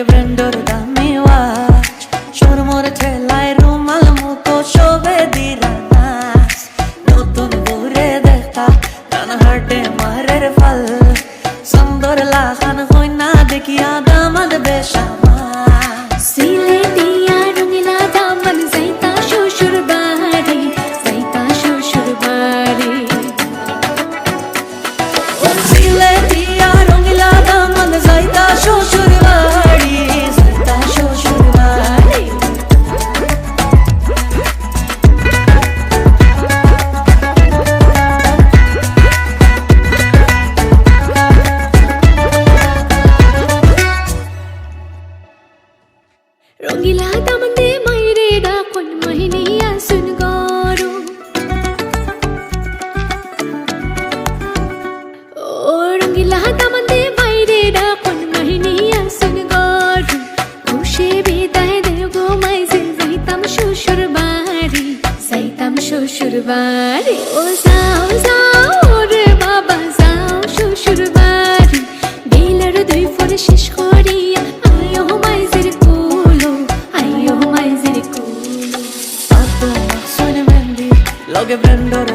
লগে ব্র্যান্ডর দামি ওয়াচ চোর মোর ঠেলায় রুমাল মতো শোভে দিরা নাচ নতুন ঘুরে দেখা টান হাটে মারের ফল সুন্দর লাখান হই না দেখিয়া দামাদ বেশামা সিলেটিয়া রঙিলা দামন যাইতা শ্বশুর বাড়ি যাইতা শ্বশুর বাড়ি ও সিলেটিয়া রঙিলা দামন যাইতা শ্বশুর বাড়ি যাইতা শ্বশুর বাড়ি রঙিলা দামন দে মাইরে ডাকন মাহিনিয়া সুন গরু ও রঙিলা দামন দে মাইরে ডাকন মাহিনিয়া সুন গরু খুশি বিদায় দে গো মাইজে যাইতাম শ্বশুর বাড়ি যাইতাম শ্বশুর বাড়ি ও যাও যাও রে বাবা যাও শ্বশুর বাড়ি বেলার দুই ফোন শেষ করিয়া আয়ো মাইজের কুলো আয়ো মাইজের কুলো লগে ব্র্যান্ডর